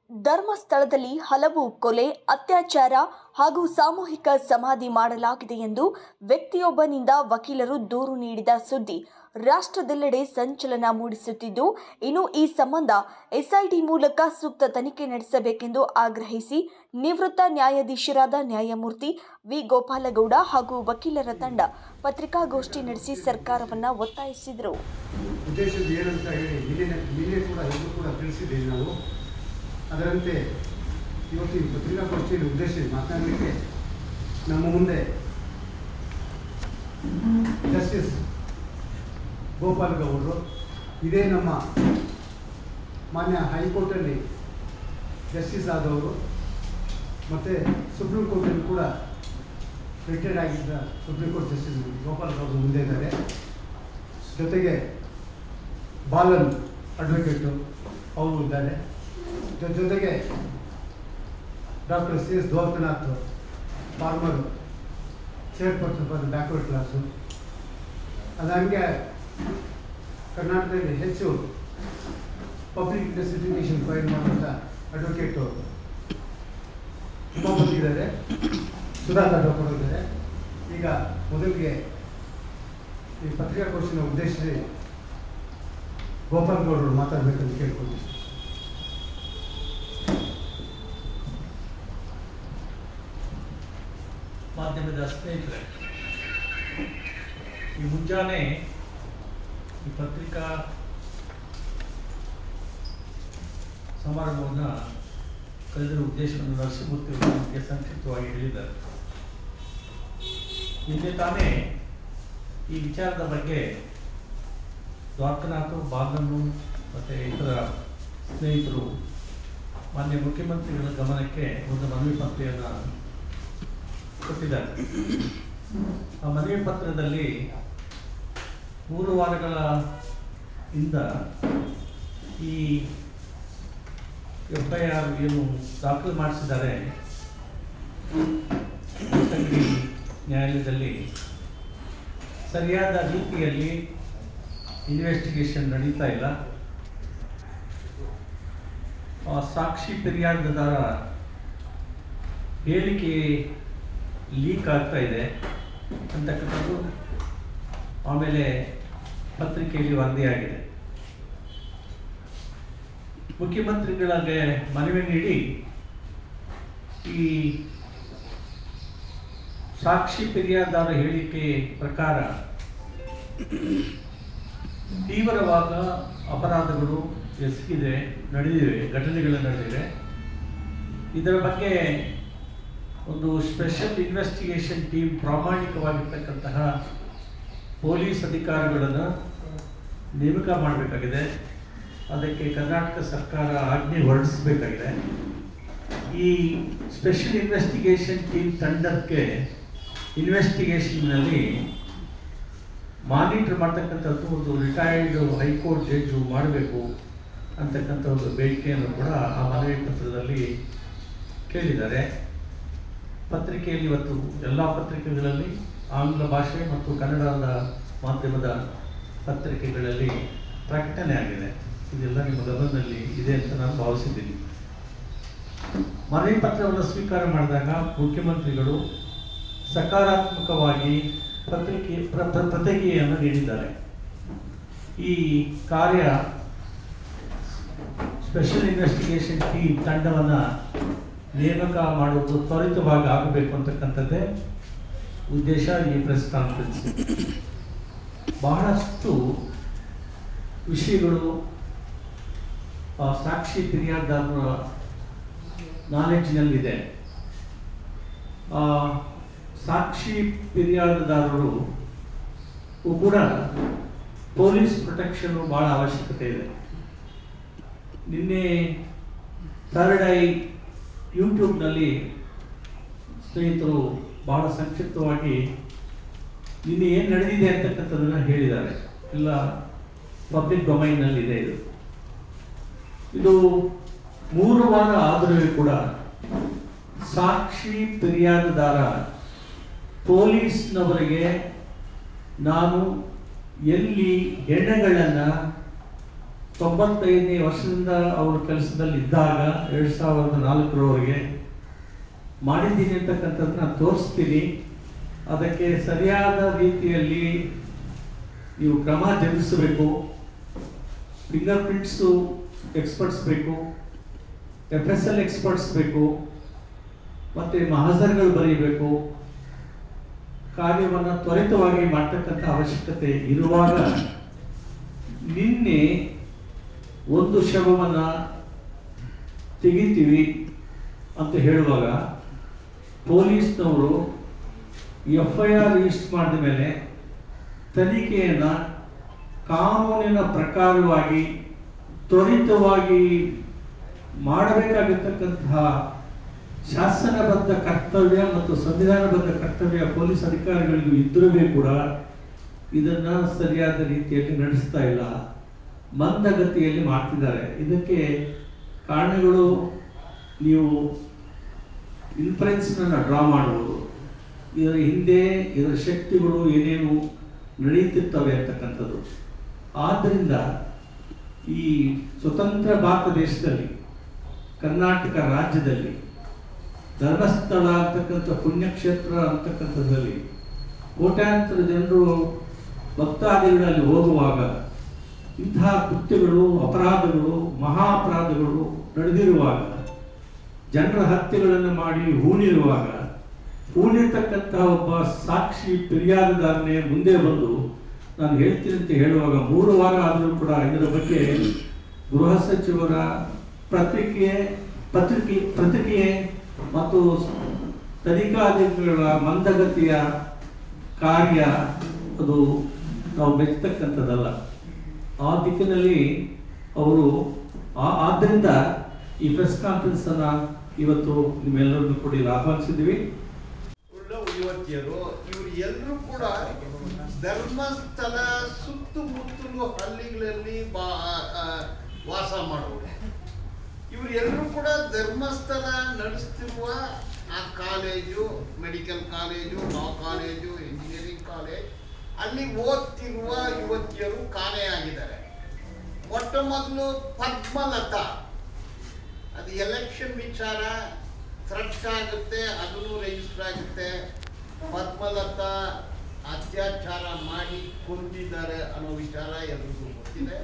ಧರ್ಮಸ್ಥಳದಲ್ಲಿ ಹಲವು ಕೊಲೆ, ಅತ್ಯಾಚಾರ ಹಾಗೂ ಸಾಮೂಹಿಕ ಸಮಾಧಿ ಮಾಡಲಾಗಿದೆ ಎಂದು ವ್ಯಕ್ತಿಯೊಬ್ಬನಿಂದ ವಕೀಲರು ದೂರು ನೀಡಿದ ಸುದ್ದಿ ರಾಷ್ಟ್ರದೆಲ್ಲೆಡೆ ಸಂಚಲನ ಮೂಡಿಸುತ್ತಿದ್ದು, ಇನ್ನು ಈ ಸಂಬಂಧ ಎಸ್ಐಟಿ ಮೂಲಕ ಸೂಕ್ತ ತನಿಖೆ ನಡೆಸಬೇಕೆಂದು ಆಗ್ರಹಿಸಿ ನಿವೃತ್ತ ನ್ಯಾಯಾಧೀಶರಾದ ನ್ಯಾಯಮೂರ್ತಿ ವಿ ಗೋಪಾಲಗೌಡ ಹಾಗೂ ವಕೀಲರ ತಂಡ ಪತ್ರಿಕಾಗೋಷ್ಠಿ ನಡೆಸಿ ಸರ್ಕಾರವನ್ನು ಒತ್ತಾಯಿಸಿದರು. ಅದರಂತೆ ಇವತ್ತು ಈ ಪತ್ರಿಕಾಗೋಷ್ಠಿಯಲ್ಲಿ ಉದ್ದೇಶಿಸಿ ಮಾತನಾಡಲಿಕ್ಕೆ ನಮ್ಮ ಮುಂದೆ ಜಸ್ಟಿಸ್ ಗೋಪಾಲಗೌಡರು, ಇದೇ ನಮ್ಮ ಮಾನ್ಯ ಹೈಕೋರ್ಟಲ್ಲಿ ಜಸ್ಟಿಸ್ ಆದವರು ಮತ್ತು ಸುಪ್ರೀಂ ಕೋರ್ಟಲ್ಲಿ ಕೂಡ ರಿಟೈರ್ಡ್ ಆಗಿದ್ದ ಸುಪ್ರೀಂ ಕೋರ್ಟ್ ಜಸ್ಟಿಸ್ ಗೋಪಾಲಗೌಡರು ಮುಂದೆ ಇದ್ದಾರೆ. ಜೊತೆಗೆ ಬಾಲನ್ ಅಡ್ವೊಕೇಟು ಅವರು ಇದ್ದಾರೆ. ಜೊತೆಗೆ doctor C S. Dwarakanath, former chairperson for backward class. ಅದಂಗೆ ಕರ್ನಾಟಕದಲ್ಲಿ ಹೆಚ್ಚು ಪಬ್ಲಿಕ್ ಇಂಟೆಸ್ಟಿಗೇಷನ್ ಫೈಲ್ ಮಾಡುವಂಥ ಅಡ್ವೊಕೇಟು ತುಂಬ ಬಂದಿದ್ದಾರೆ. ಸುಧಾಕರ್ ಡಾಕ್ಟರ್ ಇದ್ದಾರೆ. ಈಗ ಮೊದಲಿಗೆ ಈ ಪತ್ರಿಕಾಗೋಷ್ಠಿನ ಉದ್ದೇಶಿಸಿ ಗೋಪಾಲಗೌಡರು ಮಾತಾಡಬೇಕಂತ ಕೇಳ್ಕೊಳ್ತೀವಿ. ಮಾಧ್ಯಮದ ಸ್ನೇಹಿತರೆ, ಈ ಮುಂಜಾನೆ ಈ ಪತ್ರಿಕಾ ಸಮಾರಂಭವನ್ನು ಕರೆದಿರುವ ಉದ್ದೇಶವನ್ನು ನರಸಿಂಹಮೂರ್ತಿ ಅವರಿಗೆ ಸಂಕ್ಷಿಪ್ತವಾಗಿ ಹೇಳಿದ್ದಾರೆ. ನಿನ್ನೆ ತಾನೇ ಈ ವಿಚಾರದ ಬಗ್ಗೆ ದ್ವಾರಕನಾಥ್, ಬಾಲನ್ನು ಮತ್ತು ಇತರ ಸ್ನೇಹಿತರು ಮಾನ್ಯ ಮುಖ್ಯಮಂತ್ರಿಗಳ ಗಮನಕ್ಕೆ ಒಂದು ಮನವಿ ಪತ್ರೆಯನ್ನು ಕೊಟ್ಟಿದ್ದಾರೆ. ಆ ಮನವಿ ಪತ್ರದಲ್ಲಿ 3 ವಾರಗಳ ಹಿಂದ ಈ FIR ಏನು ದಾಖಲು ಮಾಡಿಸಿದ್ದಾರೆ ಬೆಳ್ತಂಗಡಿ ನ್ಯಾಯಾಲಯದಲ್ಲಿ, ಸರಿಯಾದ ರೀತಿಯಲ್ಲಿ ಇನ್ವೆಸ್ಟಿಗೇಷನ್ ನಡೀತಾ ಇಲ್ಲ. ಸಾಕ್ಷಿ ಫಿರ್ಯಾದಿದಾರ ಹೇಳಿಕೆ ಲೀಕ್ ಆಗ್ತಾ ಇದೆ ಅಂತಕ್ಕಂಥದ್ದು ಆಮೇಲೆ ಪತ್ರಿಕೆಯಲ್ಲಿ ವರದಿಯಾಗಿದೆ. ಮುಖ್ಯಮಂತ್ರಿಗಳಿಗೆ ಮನವಿ ನೀಡಿ ಈ ಸಾಕ್ಷಿ ಫಿರ್ಯಾದಿದಾರ ಹೇಳಿಕೆ ಪ್ರಕಾರ ತೀವ್ರವಾದ ಅಪರಾಧಗಳು ಎಸಗಿದೆ, ನಡೆದಿವೆ, ಘಟನೆಗಳು ನಡೆದಿವೆ. ಇದರ ಬಗ್ಗೆ ಒಂದು ಸ್ಪೆಷಲ್ ಇನ್ವೆಸ್ಟಿಗೇಷನ್ ಟೀಮ್, ಪ್ರಾಮಾಣಿಕವಾಗಿರ್ತಕ್ಕಂತಹ ಪೊಲೀಸ್ ಅಧಿಕಾರಿಗಳನ್ನು ನೇಮಕ ಮಾಡಬೇಕಾಗಿದೆ. ಅದಕ್ಕೆ ಕರ್ನಾಟಕ ಸರ್ಕಾರ ಆಜ್ಞೆ ಹೊರಡಿಸಬೇಕಾಗಿದೆ. ಈ ಸ್ಪೆಷಲ್ ಇನ್ವೆಸ್ಟಿಗೇಷನ್ ಟೀಮ್ ತಂಡಕ್ಕೆ ಇನ್ವೆಸ್ಟಿಗೇಷನ್ನಲ್ಲಿ ಮಾನಿಟರ್ ಮಾಡ್ತಕ್ಕಂಥದ್ದು ಒಂದು ರಿಟೈರ್ಡ್ ಹೈಕೋರ್ಟ್ ಜಡ್ಜು ಮಾಡಬೇಕು ಅಂತಕ್ಕಂಥ ಒಂದು ಬೇಡಿಕೆಯನ್ನು ಕೂಡ ಆ ಮನವಿ ಪತ್ರದಲ್ಲಿ ಕೇಳಿದ್ದಾರೆ. ಪತ್ರಿಕೆಯಲ್ಲಿ ಇವತ್ತು ಎಲ್ಲ ಪತ್ರಿಕೆಗಳಲ್ಲಿ, ಆಂಗ್ಲ ಭಾಷೆ ಮತ್ತು ಕನ್ನಡದ ಮಾಧ್ಯಮದ ಪತ್ರಿಕೆಗಳಲ್ಲಿ ಪ್ರಕಟಣೆ ಆಗಿದೆ. ಇದೆಲ್ಲ ನಿಮ್ಮ ಗಮನದಲ್ಲಿ ಇದೆ ಅಂತ ನಾನು ಭಾವಿಸಿದ್ದೀನಿ. ಮನವಿ ಪತ್ರವನ್ನು ಸ್ವೀಕಾರ ಮಾಡಿದಾಗ ಮುಖ್ಯಮಂತ್ರಿಗಳು ಸಕಾರಾತ್ಮಕವಾಗಿ ಪ್ರತಿಕ್ರಿಯೆಯನ್ನು ನೀಡಿದ್ದಾರೆ. ಈ ಕಾರ್ಯ ಸ್ಪೆಷಲ್ ಇನ್ವೆಸ್ಟಿಗೇಷನ್ ಟೀಮ್ ತಂಡವನ್ನು ನೇಮಕ ಮಾಡುವುದು ತ್ವರಿತವಾಗಿ ಆಗಬೇಕು ಅಂತಕ್ಕಂಥದ್ದೇ ಉದ್ದೇಶ ಈ ಪ್ರೆಸ್ ಕಾನ್ಫರೆನ್ಸ್. ಬಹಳಷ್ಟು ವಿಷಯಗಳು ಸಾಕ್ಷಿ ಫಿರ್ಯಾದಿದಾರರ ನಾಲೆಡ್ಜ್ನಲ್ಲಿದೆ. ಸಾಕ್ಷಿ ಫಿರ್ಯಾದಿದಾರರು ಕೂಡ ಪೊಲೀಸ್ ಪ್ರೊಟೆಕ್ಷನ್ ಭಾಳ ಅವಶ್ಯಕತೆ ಇದೆ. ನಿನ್ನೆ ಥರ್ಡ್ ಐ ಯೂಟ್ಯೂಬ್ನಲ್ಲಿ ಸ್ನೇಹಿತರು ಬಹಳ ಸಂಕ್ಷಿಪ್ತವಾಗಿ ನಿನ್ನೆ ಏನು ನಡೆದಿದೆ ಅಂತಕ್ಕಂಥದ್ದನ್ನು ಹೇಳಿದ್ದಾರೆ. ಎಲ್ಲ ಪಬ್ಲಿಕ್ ಡೊಮೈನ್ನಲ್ಲಿದೆ. ಇದು 3 ವಾರ ಆದರೂ ಕೂಡ ಸಾಕ್ಷಿ ಫಿರ್ಯಾದಿದಾರ ಪೊಲೀಸ್ನವರಿಗೆ ನಾನು ಎಲ್ಲಿ ಹೆಣಗಳನ್ನು 95ನೇ ವರ್ಷದಿಂದ ಅವರು ಕೆಲಸದಲ್ಲಿ ಇದ್ದಾಗ 2004ರವರೆಗೆ ಮಾಡಿದ್ದೀನಿ ಅಂತಕ್ಕಂಥದ್ದು ನಾನು ತೋರಿಸ್ತೀನಿ. ಅದಕ್ಕೆ ಸರಿಯಾದ ರೀತಿಯಲ್ಲಿ ನೀವು ಕ್ರಮ ಜರುಗಿಸಬೇಕು. ಫಿಂಗರ್ ಪ್ರಿಂಟ್ಸು ಎಕ್ಸ್ಪರ್ಟ್ಸ್ ಬೇಕು, FSL ಎಕ್ಸ್ಪರ್ಟ್ಸ್ ಬೇಕು, ಮತ್ತು ಮಹಜರ್ಗಳು ಬರೀಬೇಕು. ಕಾರ್ಯವನ್ನು ತ್ವರಿತವಾಗಿ ಮಾಡ್ತಕ್ಕಂಥ ಅವಶ್ಯಕತೆ ಇರುವಾಗ ನಿನ್ನೆ ಒಂದು ಶವವನ್ನು ತೆಗಿತೀವಿ ಅಂತ ಹೇಳುವಾಗ ಪೊಲೀಸ್ನವರು FIR ರಿಜಿಸ್ಟರ್ ಮಾಡಿದ ಮೇಲೆ ತನಿಖೆಯನ್ನು ಕಾನೂನಿನ ಪ್ರಕಾರವಾಗಿ ತ್ವರಿತವಾಗಿ ಮಾಡಬೇಕಾಗಿರ್ತಕ್ಕಂತಹ ಶಾಸನಬದ್ಧ ಕರ್ತವ್ಯ ಮತ್ತು ಸಂವಿಧಾನಬದ್ಧ ಕರ್ತವ್ಯ ಪೊಲೀಸ್ ಅಧಿಕಾರಿಗಳಿಗೂ ಇದ್ದರೂ ಕೂಡ ಇದನ್ನು ಸರಿಯಾದ ರೀತಿಯಲ್ಲಿ ನಡೆಸ್ತಾ ಇಲ್ಲ, ಮಂದಗತಿಯಲ್ಲಿ ಮಾಡ್ತಿದ್ದಾರೆ. ಇದಕ್ಕೆ ಕಾರಣಗಳು ನೀವು ಇನ್ಫರೆನ್ಸ್ನ ಡ್ರಾ ಮಾಡ್ಬೋದು. ಇದರ ಹಿಂದೆ ಇದರ ಶಕ್ತಿಗಳು ಏನೇನು ನಡೆಯುತ್ತಿರ್ತವೆ ಅಂತಕ್ಕಂಥದ್ದು. ಆದ್ದರಿಂದ ಈ ಸ್ವತಂತ್ರ ಭಾರತ ದೇಶದಲ್ಲಿ, ಕರ್ನಾಟಕ ರಾಜ್ಯದಲ್ಲಿ ಧರ್ಮಸ್ಥಳ ಅಂತಕ್ಕಂಥ ಪುಣ್ಯಕ್ಷೇತ್ರ ಅಂತಕ್ಕಂಥದ್ದಲ್ಲಿ ಕೋಟ್ಯಾಂತರ ಜನರು ಭಕ್ತಾದಿಗಳಲ್ಲಿ ಹೋಗುವಾಗ ಇಂತಹ ಕೃತ್ಯಗಳು, ಅಪರಾಧಗಳು, ಮಹಾ ಅಪರಾಧಗಳು ನಡೆದಿರುವಾಗ, ಜನರ ಹತ್ಯೆಗಳನ್ನು ಮಾಡಿ ಹೂಣಿರುವಾಗ ಹೂಣಿರ್ತಕ್ಕಂತಹ ಒಬ್ಬ ಸಾಕ್ಷಿ ಫಿರ್ಯಾದುದಾರನೇ ಮುಂದೆ ಬಂದು ನಾನು ಹೇಳ್ತೀನಿ ಅಂತ ಹೇಳುವಾಗ 3 ವಾರ ಆದರೂ ಕೂಡ ಇದರ ಬಗ್ಗೆ ಗೃಹ ಸಚಿವರ ಪ್ರತಿಕ್ರಿಯೆ ಮತ್ತು ತನಿಖಾಧಿಕಾರಿಗಳ ಮಂದಗತಿಯ ಕಾರ್ಯ ಅದು ನಾವು ಮೆಚ್ಚತಕ್ಕಂಥದ್ದಲ್ಲ. ಆ ದಿಕ್ಕಿನಲ್ಲಿ ಅವರು ಆದ್ದರಿಂದ ಈ ಪ್ರೆಸ್ ಕಾನ್ಫರೆನ್ಸ್ ಅನ್ನ ಇವತ್ತು ನಿಮ್ಮೆಲ್ಲರನ್ನು ಕೂಡ ಆಹ್ವಾನಿಸಿದ್ವಿ. ಯುವತಿಯರು ಇವರು ಎಲ್ಲರೂ ಕೂಡ ಧರ್ಮಸ್ಥಳ ಸುತ್ತಮುತ್ತಲು ಹಳ್ಳಿಗಳಲ್ಲಿ ವಾಸ ಮಾಡುವರು. ಇವರು ಎಲ್ಲರೂ ಕೂಡ ಧರ್ಮಸ್ಥಳ ನಡೆಸ್ತಿರುವ ಆ college, medical college, law college, engineering college ಅಲ್ಲಿ ಓದ್ತಿರುವ ಯುವತಿಯರು ಕಾಣೆಯಾಗಿದ್ದಾರೆ. ಮೊಟ್ಟ ಮೊದಲು ಪದ್ಮಲತಾ, ಅದು ಎಲೆಕ್ಷನ್ ವಿಚಾರ ಥ್ರೆಟ್ ಆಗುತ್ತೆ, ಅದನ್ನು ರಿಜಿಸ್ಟರ್ ಆಗುತ್ತೆ. ಪದ್ಮಲತಾ ಅತ್ಯಾಚಾರ ಮಾಡಿ ಕೊಂದಿದ್ದಾರೆ ಅನ್ನೋ ವಿಚಾರ ಎಲ್ರಿಗೂ ಗೊತ್ತಿದೆ.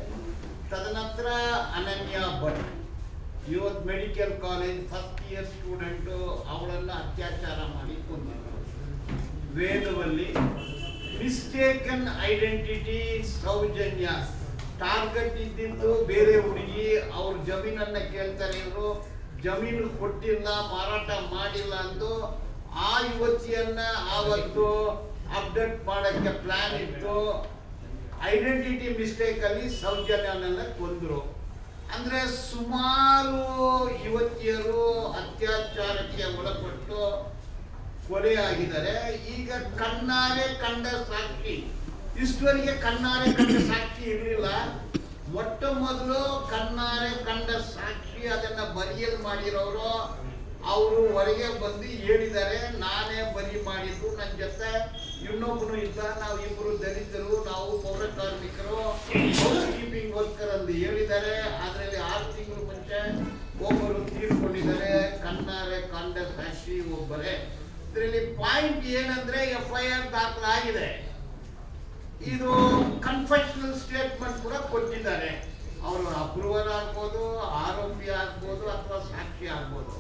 ತದನಂತರ ಅನನ್ಯ ಭಟ್, ಇವತ್ತು medical college first year student, ಅವಳನ್ನು ಅತ್ಯಾಚಾರ ಮಾಡಿ ಕೊಂದಿದ್ರು. Vedavalli mistaken identity, Soujanya, target ಇದ್ದಿದ್ದು ಬೇರೆ ಹುಡುಗಿ, ಅವ್ರ ಜಮೀನನ್ನು ಕೇಳ್ತಾರೆ, ಇವರು ಜಮೀನು ಕೊಟ್ಟಿಲ್ಲ, ಮಾರಾಟ ಮಾಡಿಲ್ಲ ಅಂದು ಆ ಯುವತಿಯನ್ನ ಆವತ್ತು ಅಪ್ಡೇಟ್ ಮಾಡಕ್ಕೆ ಪ್ಲಾನ್ ಇತ್ತು. ಐಡೆಂಟಿಟಿ ಮಿಸ್ಟೇಕ್ ಅಲ್ಲಿ ಸೌಜನ್ಯನೆಲ್ಲ ಕೊಂದ್ರು. ಅಂದ್ರೆ ಸುಮಾರು ಯುವತಿಯರು ಅತ್ಯಾಚಾರಕ್ಕೆ ಒಳಪಟ್ಟು ಕೊಲೆಯಾಗಿದ್ದಾರೆ. ಈಗ ಕಣ್ಣಾರೆ ಕಂಡ ಸಾಕ್ಷಿ, ಇಷ್ಟವರೆಗೆ ಕಣ್ಣಾರೆ ಕಂಡ ಸಾಕ್ಷಿ ಇರಲಿಲ್ಲ. ಮೊಟ್ಟ ಮೊದಲು ಕಣ್ಣಾರೆ ಕಂಡ ಸಾಕ್ಷಿ, ಅದನ್ನ ಬರಿಯಲ್ ಮಾಡಿರೋರು ಅವರು ಹೊರಗೆ ಬಂದು ಹೇಳಿದ್ದಾರೆ, ನಾನೇ ಬರಿ ಮಾಡಿದ್ದು, ನನ್ನ ಜೊತೆ ಇನ್ನೊಬ್ಬನು ಇದ್ದ, ನಾವು ಇಬ್ಬರು ದಲಿತರು, ನಾವು ಪೌರ ಕಾರ್ಮಿಕರು, ಹೌಸ್ ಕೀಪಿಂಗ್ ವರ್ಕರ್ ಅಂತ ಹೇಳಿದ್ದಾರೆ. ಅದರಲ್ಲಿ 6 ತಿಂಗಳು ಮುಂಚೆ ಒಬ್ಬರು ತೀರ್ಕೊಂಡಿದ್ದಾರೆ. ಕಣ್ಣಾರೆ ಕಂಡ ಸಾಕ್ಷಿ ಒಬ್ಬರೇ. ಇದರಲ್ಲಿ ಪಾಯಿಂಟ್ ಏನಂದ್ರೆ FIR ದಾಖಲಾಗಿದೆ. ಇದು ಕನ್ಫೆಷನಲ್ ಸ್ಟೇಟ್ಮೆಂಟ್ ಕೂಡ ಕೊಟ್ಟಿದ್ದಾರೆ. ಅವರು ಅಪ್ರೂವರ್ ಆಗ್ಬೋದು, ಆರೋಪಿ ಆಗ್ಬೋದು, ಅಥವಾ ಸಾಕ್ಷಿ ಆಗ್ಬೋದು.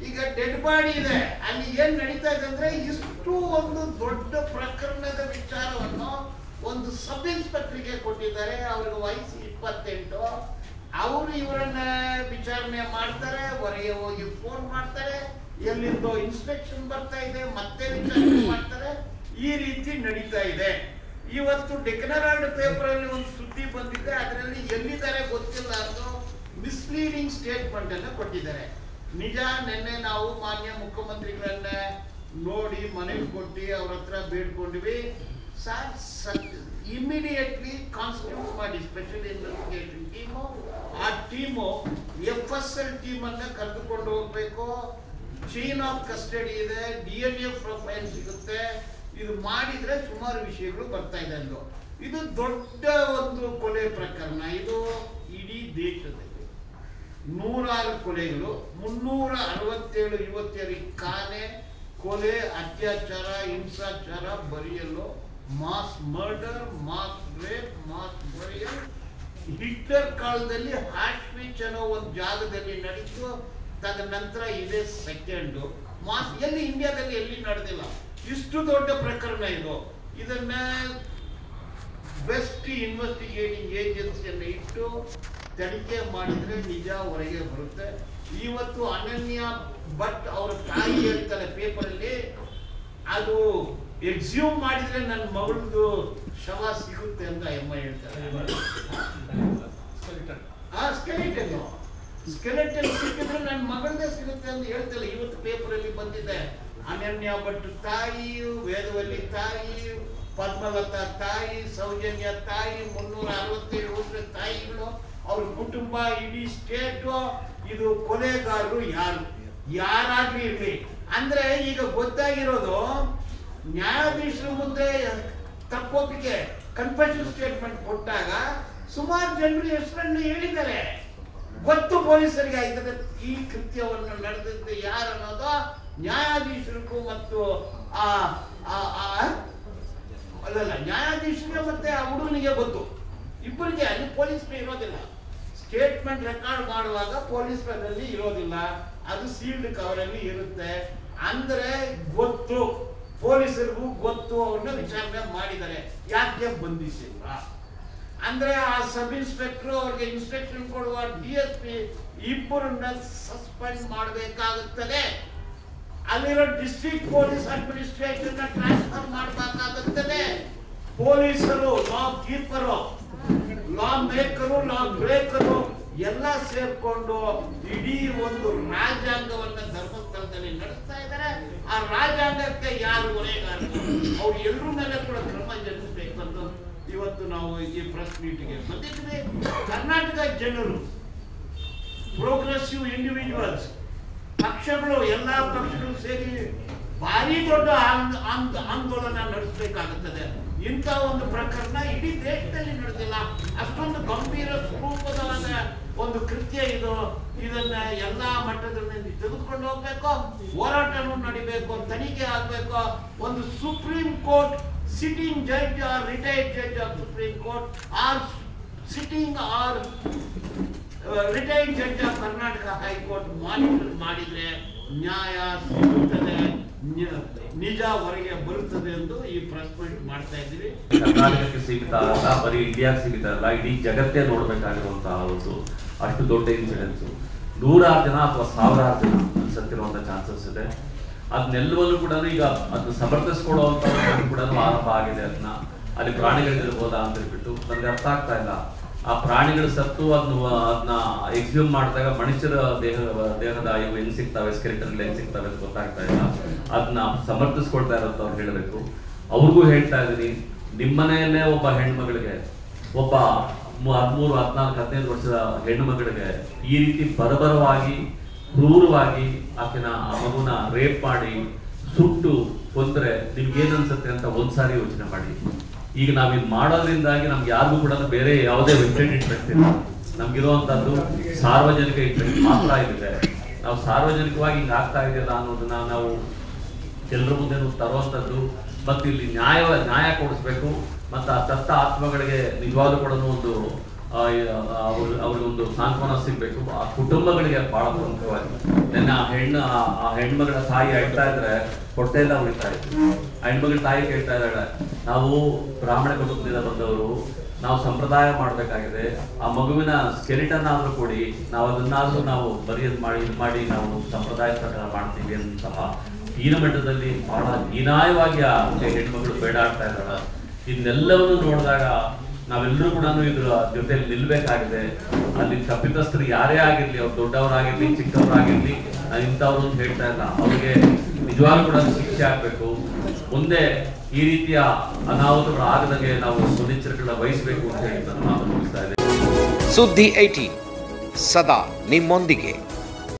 ಈಗ ಡೆಡ್ ಬಾಡಿ ಇದೆ, ಅಲ್ಲಿ ಏನ್ ನಡೀತಾ ಇದೆ ಅಂದ್ರೆ, ಇಷ್ಟು ಒಂದು ದೊಡ್ಡ ಪ್ರಕರಣದ ವಿಚಾರವನ್ನು ಒಂದು ಸಬ್ ಇನ್ಸ್ಪೆಕ್ಟರ್ಗೆ ಕೊಟ್ಟಿದ್ದಾರೆ. ಅವ್ರಿಗೆ ವಯಸ್ಸು 28. ಅವರು ಇವರನ್ನ ವಿಚಾರಣೆ ಮಾಡ್ತಾರೆ, ಹೊರಗೆ ಹೋಗಿ ಫೋನ್ ಮಾಡ್ತಾರೆ, ಎಲ್ಲಿಂದೋ ಇನ್ಸ್ಪೆಕ್ಷನ್ ಬರ್ತಾ ಇದೆ, ಮತ್ತೆ ವಿಚಾರಣೆ ಮಾಡ್ತಾರೆ. ಈ ರೀತಿ ನಡೀತಾ ಇದೆ. ಇವತ್ತು ಡೆಕ್ಕನ್ ಹೆರಾಲ್ಡ್ ಪೇಪರ್ ಅಲ್ಲಿ ಒಂದು ಸುದ್ದಿ ಬಂದಿದೆ, ಅದರಲ್ಲಿ ಎಲ್ಲಿದ್ದಾರೆ ಗೊತ್ತಿಲ್ಲ ಅನ್ನೋ ಮಿಸ್ಲೀಡಿಂಗ್ ಸ್ಟೇಟ್ಮೆಂಟ್ ಅನ್ನು ಕೊಟ್ಟಿದ್ದಾರೆ. ನಿಜ, ನಿನ್ನೆ ನಾವು ಮಾನ್ಯ ಮುಖ್ಯಮಂತ್ರಿಗಳನ್ನ ನೋಡಿ ಮನವಿ ಕೊಟ್ಟು ಅವ್ರ ಹತ್ರ ಬೇಡ್ಕೊಂಡಿವಿ, ಇಮಿಡಿಯೇಟ್ಲಿ ಕಾನ್ಸ್ಟಿಟ್ಯೂಟ್ ಮಾಡಿ ಸ್ಪೆಷಲ್ ಇನ್ವೆಸ್ಟಿಗೇಷನ್ ಟೀಮು. ಆ ಟೀಮು FSL ಟೀಮ್ ಅನ್ನ ಕರೆದುಕೊಂಡು ಹೋಗ್ಬೇಕು. ಚೈನ್ ಆಫ್ ಕಸ್ಟಡಿ ಇದೆ, DNA ಪ್ರೊಫೈಲ್ ಸಿಗುತ್ತೆ. ಇದು ಮಾಡಿದ್ರೆ ಸುಮಾರು ವಿಷಯಗಳು ಬರ್ತಾ ಇದೆ ಅಂದು. ಇದು ದೊಡ್ಡ ಒಂದು ಕೊಲೆ ಪ್ರಕರಣ. ಇದು ಇಡೀ ದೇಶದಲ್ಲಿ 106 ಕೊಲೆಗಳು, 367 ಯುವತಿಯರಿಗೆ ಕಾನೆ, ಕೊಲೆ, ಅತ್ಯಾಚಾರ, ಹಿಂಸಾಚಾರ, ಬರಿಯಲು, mass murder, mass rape, mass burial. Hitler ಕಾಲದಲ್ಲಿ ಆಶ್ವಿಟ್ಜ್ ಅನ್ನೋ ಒಂದು ಜಾಗದಲ್ಲಿ ನಡೀತು. ತದನಂತರ ಇದೇ ಸೆಕೆಂಡು ಮಾಸ್ ಎಲ್ಲಿ ಇಂಡಿಯಾದಲ್ಲಿ ಎಲ್ಲಿ ನಡೆದಿಲ್ಲ. ಇಷ್ಟು ದೊಡ್ಡ ಪ್ರಕರಣ ಇದು. ಇದನ್ನ ಬೆಸ್ಟ್ ಇನ್ವೆಸ್ಟಿಗೇಟಿಂಗ್ ಏಜೆನ್ಸಿಯನ್ನು ಇಟ್ಟು ತನಿಖೆ ಮಾಡಿದ್ರೆ ನಿಜ ಹೊರಗೆ ಬರುತ್ತೆ. ಇವತ್ತು ಅನನ್ಯ ಭಟ್ ಅವರ ತಾಯಿ ಹೇಳ್ತಾರೆ ಪೇಪರಲ್ಲಿ, ಅದು ಎಕ್ಸ್ಯೂಮ್ ಮಾಡಿದ್ರೆ ನನ್ನ ಮಗಳದು ಶವ ಸಿಗುತ್ತೆ ಅಂತ ಅಮ್ಮ ಹೇಳ್ತಾರೆ. ಸ್ಕೆಲೆಟನ್ ಸಿಕ್ಕಿದ್ರೆ ನನ್ನ ಮಗಳದೇ ಸಿಗುತ್ತೆ ಅಂತ ಹೇಳ್ತಾರೆ. ಇವತ್ತು ಪೇಪರಲ್ಲಿ ಬಂದಿದೆ. ಅನನ್ಯ ಭಟ್ ತಾಯಿ, ವೇದವಲ್ಲಿ ತಾಯಿ, ಪದ್ಮಲತಾ ತಾಯಿ, ಸೌಜನ್ಯ ತಾಯಿ, 367 ತಾಯಿಗಳು, ಅವ್ರ ಕುಟುಂಬ, ಇಡೀ ಸ್ಟೇಟು. ಇದು ಕೊಲೆಗಾರರು ಯಾರಾಗ್ಲಿ ಇರ್ಲಿ. ಅಂದ್ರೆ ಈಗ ಗೊತ್ತಾಗಿರೋದು, ನ್ಯಾಯಾಧೀಶರ ಮುಂದೆ ತಪ್ಪೊಪ್ಪಿಗೆ ಕನ್ಫೆಷನ್ ಸ್ಟೇಟ್ಮೆಂಟ್ ಕೊಟ್ಟಾಗ ಸುಮಾರು ಜನರು ಹೆಸರನ್ನು ಹೇಳಿದ್ದಾರೆ. ಗೊತ್ತು ಪೊಲೀಸರಿಗೆ ಆಯ್ತದೆ ಈ ಕೃತ್ಯವನ್ನು ನಡೆದಿದ್ದು ಯಾರು ಅನ್ನೋದು ನ್ಯಾಯಾಧೀಶರಿಗೂ ಮತ್ತು ಅಲ್ಲಲ್ಲ ನ್ಯಾಯಾಧೀಶರಿಗೆ ಮತ್ತೆ ಆ ಹುಡುಗನಿಗೆ ಗೊತ್ತು. ಇಬ್ಬರಿಗೆ ಅಲ್ಲಿ ಪೊಲೀಸರು ಇರೋದಿಲ್ಲ. ಸ್ಟೇಟ್ಮೆಂಟ್ ರೆಕಾರ್ಡ್ ಮಾಡುವಾಗ ಪೊಲೀಸರಲ್ಲಿ ಇರೋದಿಲ್ಲ, ಅದು ಸೀಲ್ಡ್ ಕವರಲ್ಲಿ ಇರುತ್ತೆ. ಅಂದ್ರೆ ಗೊತ್ತು, ಪೊಲೀಸರಿಗೂ ಗೊತ್ತು, ಅವ್ರನ್ನ ವಿಚಾರಣೆ ಮಾಡಿದ್ದಾರೆ. ಯಾಕೆ ಬಂಧಿಸಿಲ್ಲ ಅಂದ್ರೆ ಆ ಸಬ್ ಇನ್ಸ್ಪೆಕ್ಟರ್ ಅವ್ರಿಗೆ ಇನ್ಸ್ಟ್ರಕ್ಷನ್ ಕೊಡುವ DSP ಇಬ್ಬರನ್ನ ಸಸ್ಪೆಂಡ್ ಮಾಡಬೇಕಾಗುತ್ತದೆ. ಅಲ್ಲಿರೋ ಡಿಸ್ಟ್ರಿಕ್ಟ್ ಪೊಲೀಸ್ ಅಡ್ಮಿನಿಸ್ಟ್ರೇಷನ್ ಟ್ರಾನ್ಸ್ಫರ್ ಮಾಡಬೇಕಾಗುತ್ತದೆ. ಪೊಲೀಸರು, ಲಾ ಕೀಪರು, ಲಾ ಮೇಕರು, ಲಾ ಬ್ರೇಕರು ಎಲ್ಲ ಸೇರ್ಕೊಂಡು ಇಡೀ ಒಂದು ರಾಜ್ಯಾಂಗವನ್ನ ಧರ್ಮಸ್ಥಳದಲ್ಲಿ ನಡೆಸ್ತಾ ಇದ್ದಾರೆ. ಆ ರಾಜ್ಯಾಂಗಕ್ಕೆ ಯಾರು ಹೊಣೆಗಾರರು, ಅವ್ರು ಎಲ್ಲರ ಮೇಲೆ ಕೂಡ ಕ್ರಮ ಜರುಗಿಸಬೇಕಂತ ಇವತ್ತು ನಾವು ಈ ಪ್ರೆಸ್ ಮೀಟಿಗೆ ಬಂದಿದ್ವಿ. ಕರ್ನಾಟಕ ಜನರು, ಪ್ರೋಗ್ರೆಸಿವ್ ಇಂಡಿವಿಜುವಲ್ಸ್, ಪಕ್ಷಗಳು, ಎಲ್ಲಾ ಪಕ್ಷಗಳು ಸೇರಿ ಭಾರಿ ದೊಡ್ಡ ಆಂದೋಲನ ನಡೆಸಬೇಕಾಗುತ್ತದೆ. ಇಂಥ ಒಂದು ಪ್ರಕರಣ ಇಡೀ ದೇಶದಲ್ಲಿ ನಡೆದಿಲ್ಲ. ಅಷ್ಟೊಂದು ಗಂಭೀರ ಸ್ವರೂಪದ ಒಂದು ಕೃತ್ಯ ಇದು. ಇದನ್ನ ಎಲ್ಲಾ ಮಟ್ಟದಲ್ಲಿ ತೆಗೆದುಕೊಂಡು ಹೋಗ್ಬೇಕು, ಹೋರಾಟನೂ ನಡಿಬೇಕು, ತನಿಖೆ ಆಗ್ಬೇಕು. ಒಂದು Supreme Court sitting judge or retired judge of Supreme Court or sitting or retired judge of Karnataka High Court monitor ಮಾಡಿದ್ರೆ ನ್ಯಾಯ ಸಿಗುತ್ತದೆ, ನಿಜ ಹೊರಗೆ ಬರುತ್ತದೆ ಎಂದು ಈ ಪ್ರೆಸ್ ಮೀಟ್ ಮಾಡ್ತಾ ಇದ್ದೀವಿ. ಕರ್ನಾಟಕಕ್ಕೆ ಸೀಮಿತ ಅಲ್ಲ, ಬರೀ ಇಂಡಿಯಾಗೆ ಸೀಮಿತ ಅಲ್ಲ, ಇಡೀ ಜಗತ್ತೇ ನೋಡ್ಬೇಕಾಗಿರುವಂತಹ ಒಂದು ಅಷ್ಟು ದೊಡ್ಡ ಇನ್ಸಿಡೆನ್ಸ್. 100 ಜನ ಅಥವಾ 1000 ಜನ ಸತ್ತಿರುವಂತ ಚಾನ್ಸಸ್ ಇದೆ. ಅದನ್ನೆಲ್ಲವಲ್ಲೂ ಕೂಡ ಈಗ ಅದನ್ನ ಸಮರ್ಥಿಸ್ಕೊಡುವಂತ ಕೂಡ ಆರಂಭ ಆಗಿದೆ. ಅಲ್ಲಿ ಪ್ರಾಣಿಗಳಿರ್ಬೋದಾ ಅಂತ ಹೇಳ್ಬಿಟ್ಟು ನನಗೆ ಅರ್ಥ ಆಗ್ತಾ ಇಲ್ಲ. ಆ ಪ್ರಾಣಿಗಳು ಸತ್ತು ಅದನ್ನ ಎಕ್ಸ್ಯೂಮ್ ಮಾಡಿದಾಗ ಮನುಷ್ಯರ ದೇಹದ ಇವು ಹೆಂಗ್ ಸಿಗ್ತವೆ, ಸ್ಕೆಲಿಟನ್ ಹೆಂಗ್ ಸಿಗ್ತವೆ ಅಂತ ಗೊತ್ತಾಗ್ತಾ ಇಲ್ಲ. ಅದನ್ನ ಸಮರ್ಥಿಸ್ಕೊಳ್ತಾ ಇರೋದು ಅವ್ರು ಹೇಳಬೇಕು. ಅವ್ರಿಗೂ ಹೇಳ್ತಾ ಇದ್ದೀನಿ, ನಿಮ್ಮನೆಯಲ್ಲೇ ಒಬ್ಬ ಹೆಣ್ಮಗಳಿಗೆ, ಒಬ್ಬ 13, 14, 15 ವರ್ಷದ ಹೆಣ್ಣು ಮಗಳಿಗೆ ಈ ರೀತಿ ಬರಬರವಾಗಿ ಕ್ರೂರವಾಗಿ ಆಕೆನ ಆ ಮಗುನ ರೇಪ್ ಮಾಡಿ ಸುಟ್ಟು ಕೊಂದ್ರೆ ನಿಮ್ಗೆ ಏನ್ ಅನ್ಸುತ್ತೆ ಅಂತ ಒಂದ್ಸಾರಿ ಯೋಚನೆ ಮಾಡಿ. ಈಗ ನಾವಿದ್ ಮಾಡೋದ್ರಿಂದಾಗಿ ನಮ್ಗೆ ಯಾರಿಗೂ ಕೂಡ ಬೇರೆ ಯಾವುದೇ ವೆಬ್ಸೈಟ್ ಇಂಟ್ರೆಸ್ಟ್ ಇಲ್ಲ. ನಮ್ಗಿರುವಂತದ್ದು ಸಾರ್ವಜನಿಕ ಇಂಟ್ರೆಸ್ಟ್ ಮಾತ್ರ ಇದೆ. ನಾವು ಸಾರ್ವಜನಿಕವಾಗಿ ಹಿಂಗ ಆಗ್ತಾ ಇದೆಯಲ್ಲ ಅನ್ನೋದನ್ನ ನಾವು ಎಲ್ಲರ ಮುಂದೆ ತರುವಂತದ್ದು. ಮತ್ತು ಇಲ್ಲಿ ನ್ಯಾಯ ಕೊಡಿಸ್ಬೇಕು. ಮತ್ತು ಆ ಸತ್ತ ಆತ್ಮಗಳಿಗೆ ನಿಜವಾಗ್ಲೂ ಕೂಡ ಒಂದು ಅವ್ರಿಗೊಂದು ಸಾಂತ್ವನ ಸಿಗ್ಬೇಕು. ಆ ಕುಟುಂಬಗಳಿಗೆ ಬಹಳ ಪ್ರಮುಖವಾಗಿ. ಆ ಹೆಣ್ಮಗಳ ತಾಯಿ ಹೇಳ್ತಾ ಇದ್ರೆ ಹೊಟ್ಟೆ ಎಲ್ಲ ಉಳಿತಾ ಇತ್ತು. ಆ ಹೆಣ್ಮಗಳ ತಾಯಿ ಕೇಳ್ತಾ ಇದ್ದಾಳೆ, ನಾವು ಬ್ರಾಹ್ಮಣ ಕುಟುಂಬದಿಂದ ಬಂದವರು, ನಾವು ಸಂಪ್ರದಾಯ ಮಾಡಬೇಕಾಗಿದೆ. ಆ ಮಗುವಿನ ಸ್ಕೆಲಿಟನ್ ಆದ್ರೂ ಕೊಡಿ, ನಾವು ಅದನ್ನಾದ್ರೂ ನಾವು ಬರೆಯೋದು ಮಾಡಿ ನಾವು ಸಂಪ್ರದಾಯ ಪ್ರಕಾರ ಮಾಡ್ತೀವಿ ಅಂತಹ ಹೀನ ಮಟ್ಟದಲ್ಲಿ ಬಹಳ ಹೀನಾಯವಾಗಿ ಆ ಹೆಣ್ಮಗಳು ಬೇಡಾಡ್ತಾ ಇದ್ದಾಳೆ. ಇದನ್ನೆಲ್ಲವನ್ನು ನೋಡಿದಾಗ ನಾವೆಲ್ಲರೂ ಕೂಡ ಇದ್ರ ಜೊತೆಲಿ ನಿಲ್ಬೇಕಾಗಿದೆ. ಅಲ್ಲಿ ತಪ್ಪಿತಸ್ಥರು ಯಾರೇ ಆಗಿರ್ಲಿ, ಅವ್ರು ದೊಡ್ಡವರಾಗಿರ್ಲಿ ಚಿಕ್ಕವರಾಗಿರ್ಲಿ, ನಾನು ಇಂಥವ್ರು ಅಂತ ಹೇಳ್ತಾ ಇಲ್ಲ, ಅವ್ರಿಗೆ ನಿಜವಾಗ್ಲೂ ಕೂಡ ಶಿಕ್ಷೆ ಆಗ್ಬೇಕು. ಮುಂದೆ ಈ ರೀತಿಯ ಅನಾಹುತಗಳು ಆಗದಂಗೆ ನಾವು ಮುನ್ನೆಚ್ಚರಿಕೆಗಳನ್ನ ವಹಿಸಬೇಕು ಅಂತ ಹೇಳಿ ನಾನು ಮಾತು ಮುಗಿಸ್ತಾ ಇದ್ದೇನೆ. ಸುದ್ದಿ 18 ಸದಾ ನಿಮ್ಮೊಂದಿಗೆ.